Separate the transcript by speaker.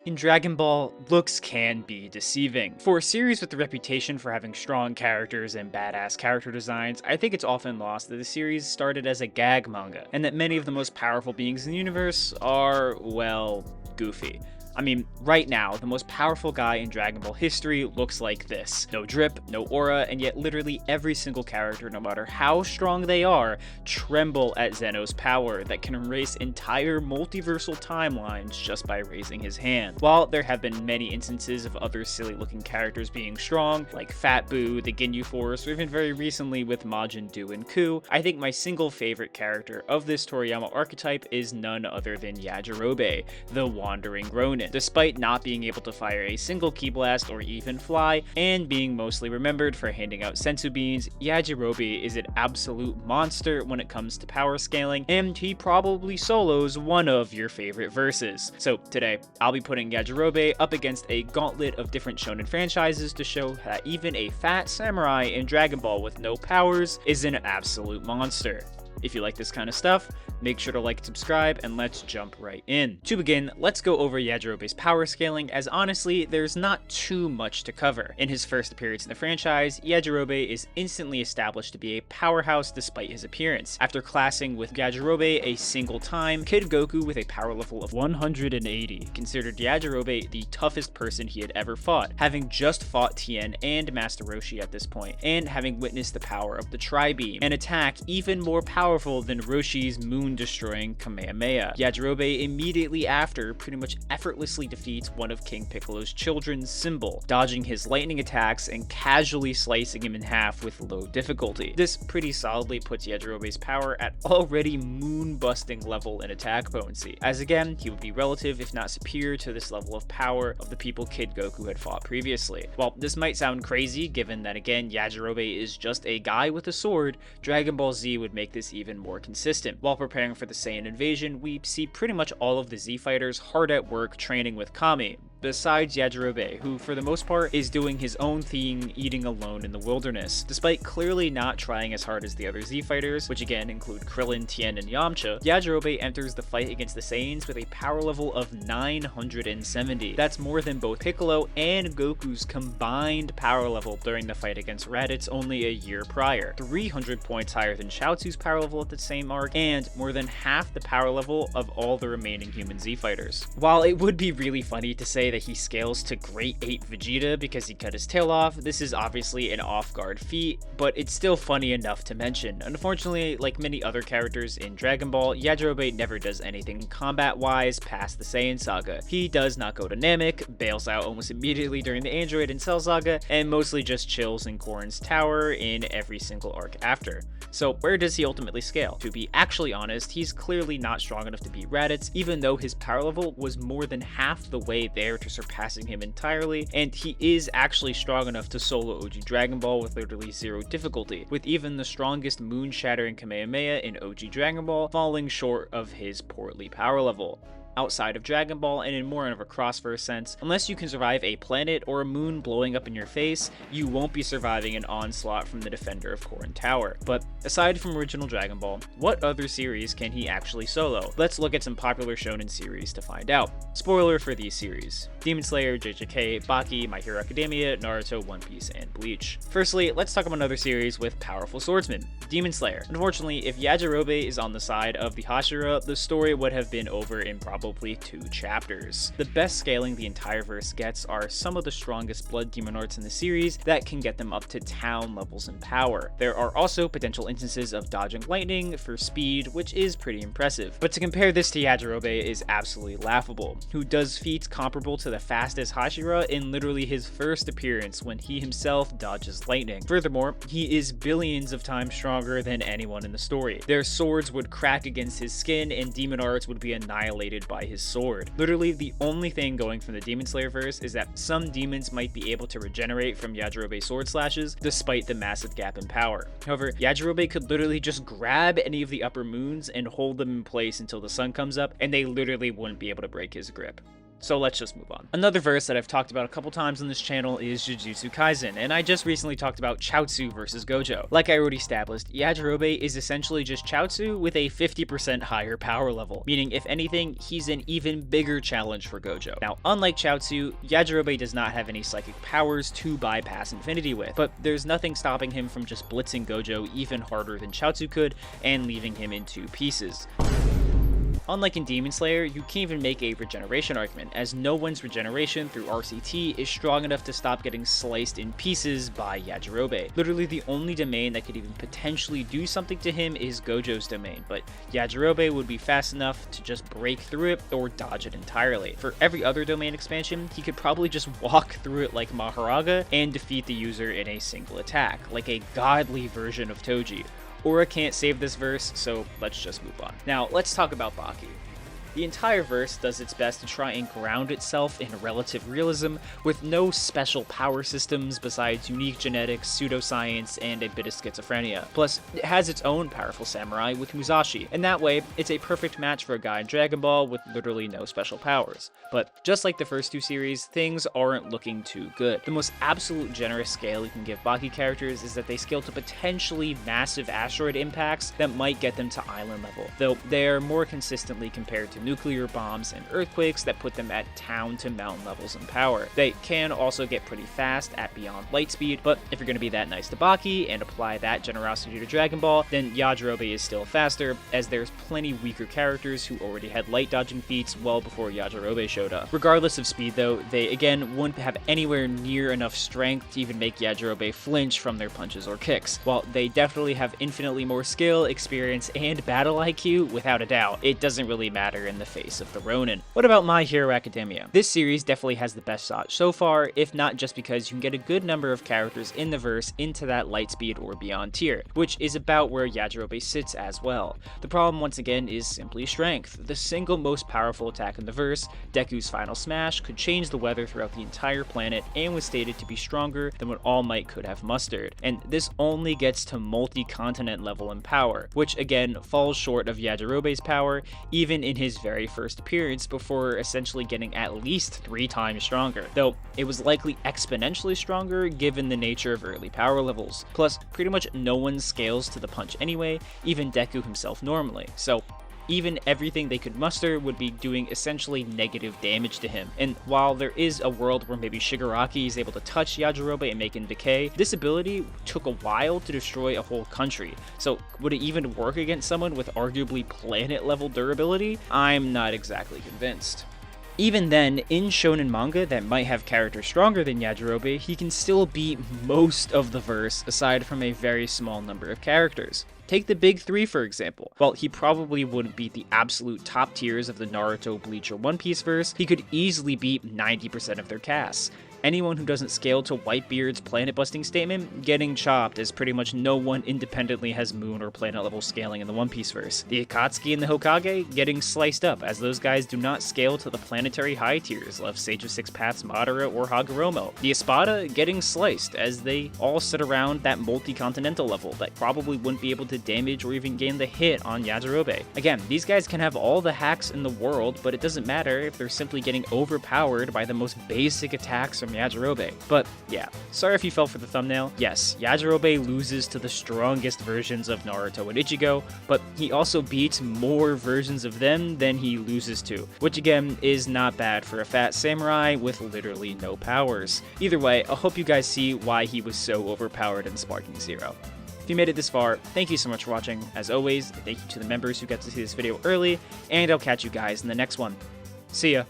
Speaker 1: In Dragon Ball, looks can be deceiving. For a series with the reputation for having strong characters and badass character designs, I think it's often lost that the series started as a gag manga, and that many of the most powerful beings in the universe are, well, goofy. I mean, right now, the most powerful guy in Dragon Ball history looks like this. No drip, no aura, and yet literally every single character, no matter how strong they are, tremble at Zeno's power that can erase entire multiversal timelines just by raising his hand. While there have been many instances of other silly looking characters being strong, like Fat Boo, the Ginyu Force, or even very recently with Majin Buu and Ku, I think my single favorite character of this Toriyama archetype is none other than Yajirobe, the Wandering Ronin. Despite not being able to fire a single ki blast or even fly, and being mostly remembered for handing out senzu beans, Yajirobe is an absolute monster when it comes to power scaling, and he probably solos one of your favorite verses. So today, I'll be putting Yajirobe up against a gauntlet of different shonen franchises to show that even a fat samurai in Dragon Ball with no powers is an absolute monster. If you like this kind of stuff, make sure to like and subscribe, and let's jump right in. To begin, let's go over Yajirobe's power scaling, as honestly, there's not too much to cover. In his first appearance in the franchise, Yajirobe is instantly established to be a powerhouse despite his appearance. After classing with Yajirobe a single time, Kid Goku, with a power level of 180, considered Yajirobe the toughest person he had ever fought, having just fought Tien and Master Roshi at this point, and having witnessed the power of the Tri-Beam, an attack even more powerful than Roshi's moon-destroying Kamehameha. Yajirobe immediately after pretty much effortlessly defeats one of King Piccolo's children, Symbol, dodging his lightning attacks and casually slicing him in half with low difficulty. This pretty solidly puts Yajirobe's power at already moon-busting level in attack potency, as again, he would be relative if not superior to this level of power of the people Kid Goku had fought previously. While this might sound crazy, given that again, Yajirobe is just a guy with a sword, Dragon Ball Z would make this even more consistent. While preparing for the Saiyan invasion, we see pretty much all of the Z fighters hard at work training with Kami, besides Yajirobe, who for the most part is doing his own thing, eating alone in the wilderness. Despite clearly not trying as hard as the other Z fighters, which again include Krillin, Tien, and Yamcha, Yajirobe enters the fight against the Saiyans with a power level of 970. That's more than both Piccolo and Goku's combined power level during the fight against Raditz only a year prior, 300 points higher than Chaozu's power level at the same arc, and more than half the power level of all the remaining human Z fighters. While it would be really funny to say that he scales to Great Ape Vegeta because he cut his tail off, this is obviously an off-guard feat, but it's still funny enough to mention. Unfortunately, like many other characters in Dragon Ball, Yajirobe never does anything combat-wise past the Saiyan saga. He does not go to Namek, bails out almost immediately during the Android and Cell saga, and mostly just chills in Korin's tower in every single arc after. So where does he ultimately scale? To be actually honest, he's clearly not strong enough to beat Raditz, even though his power level was more than half the way there to surpassing him entirely, and he is actually strong enough to solo OG Dragon Ball with literally zero difficulty, with even the strongest moon-shattering Kamehameha in OG Dragon Ball falling short of his portly power level. Outside of Dragon Ball, and in more of a crossverse sense, unless you can survive a planet or a moon blowing up in your face, you won't be surviving an onslaught from the defender of Korin Tower. But aside from original Dragon Ball, what other series can he actually solo? Let's look at some popular shonen series to find out. Spoiler for these series: Demon Slayer, JJK, Baki, My Hero Academia, Naruto, One Piece, and Bleach. Firstly, let's talk about another series with powerful swordsmen, Demon Slayer. Unfortunately, if Yajirobe is on the side of the Hashira, the story would have been over in probably 2 chapters. The best scaling the entire verse gets are some of the strongest blood demon arts in the series that can get them up to town levels in power. There are also potential instances of dodging lightning for speed, which is pretty impressive. But to compare this to Yajirobe is absolutely laughable, who does feats comparable to the fastest Hashira in literally his first appearance when he himself dodges lightning. Furthermore, he is billions of times stronger than anyone in the story. Their swords would crack against his skin, and demon arts would be annihilated by his sword. Literally, the only thing going from the Demon Slayer verse is that some demons might be able to regenerate from Yajirobe's sword slashes, despite the massive gap in power. However, Yajirobe could literally just grab any of the upper moons and hold them in place until the sun comes up, and they literally wouldn't be able to break his grip. So let's just move on. Another verse that I've talked about a couple times on this channel is Jujutsu Kaisen, and I just recently talked about Chaozu versus Gojo. Like I already established, Yajirobe is essentially just Chaozu with a 50% higher power level, meaning if anything, he's an even bigger challenge for Gojo. Now, unlike Chaozu, Yajirobe does not have any psychic powers to bypass Infinity with, but there's nothing stopping him from just blitzing Gojo even harder than Chaozu could and leaving him in 2 pieces. Unlike in Demon Slayer, you can't even make a regeneration argument, as no one's regeneration through RCT is strong enough to stop getting sliced in pieces by Yajirobe. Literally the only domain that could even potentially do something to him is Gojo's domain, but Yajirobe would be fast enough to just break through it or dodge it entirely. For every other domain expansion, he could probably just walk through it like Maharaga and defeat the user in a single attack, like a godly version of Toji. Aura can't save this verse, so let's just move on. Now, let's talk about Baki. The entire verse does its best to try and ground itself in relative realism, with no special power systems besides unique genetics, pseudoscience, and a bit of schizophrenia. Plus, it has its own powerful samurai with Musashi, and that way, it's a perfect match for a guy in Dragon Ball with literally no special powers. But just like the first 2 series, things aren't looking too good. The most absolute generous scale you can give Baki characters is that they scale to potentially massive asteroid impacts that might get them to island level, though they are more consistently compared to nuclear bombs and earthquakes that put them at town to mountain levels in power. They can also get pretty fast at beyond light speed, but if you're going to be that nice to Baki and apply that generosity to Dragon Ball, then Yajirobe is still faster, as there's plenty weaker characters who already had light dodging feats well before Yajirobe showed up. Regardless of speed though, they again wouldn't have anywhere near enough strength to even make Yajirobe flinch from their punches or kicks. While they definitely have infinitely more skill, experience, and battle IQ, without a doubt, it doesn't really matter in the face of the Ronin. What about My Hero Academia? This series definitely has the best shot so far, if not just because you can get a good number of characters in the verse into that lightspeed or beyond tier, which is about where Yajirobe sits as well. The problem once again is simply strength. The single most powerful attack in the verse, Deku's Final Smash, could change the weather throughout the entire planet and was stated to be stronger than what All Might could have mustered. And this only gets to multi-continent level in power, which again falls short of Yajirobe's power even in his very first appearance, before essentially getting at least 3 times stronger, though it was likely exponentially stronger given the nature of early power levels. Plus, pretty much no one scales to the punch anyway, even Deku himself normally, so even everything they could muster would be doing essentially negative damage to him. And while there is a world where maybe Shigaraki is able to touch Yajirobe and make him decay, this ability took a while to destroy a whole country. So would it even work against someone with arguably planet level durability? I'm not exactly convinced. Even then, in shonen manga that might have characters stronger than Yajirobe, he can still beat most of the verse aside from a very small number of characters. Take the big 3 for example. While he probably wouldn't beat the absolute top tiers of the Naruto, Bleach, or One Piece verse, he could easily beat 90% of their casts. Anyone who doesn't scale to Whitebeard's planet-busting statement getting chopped, as pretty much no one independently has moon or planet-level scaling in the One Piece verse. The Akatsuki and the Hokage getting sliced up, as those guys do not scale to the planetary high tiers of Sage of Six Paths, Madara, or Hagoromo. The Espada getting sliced, as they all sit around that multi-continental level that probably wouldn't be able to damage or even gain the hit on Yajirobe. Again, these guys can have all the hacks in the world, but it doesn't matter if they're simply getting overpowered by the most basic attacks from Yajirobe. But yeah, sorry if you fell for the thumbnail. Yes, Yajirobe loses to the strongest versions of Naruto and Ichigo, but he also beats more versions of them than he loses to, which again is not bad for a fat samurai with literally no powers. Either way, I hope you guys see why he was so overpowered in Sparking Zero. If you made it this far, thank you so much for watching. As always, thank you to the members who got to see this video early, and I'll catch you guys in the next one. See ya!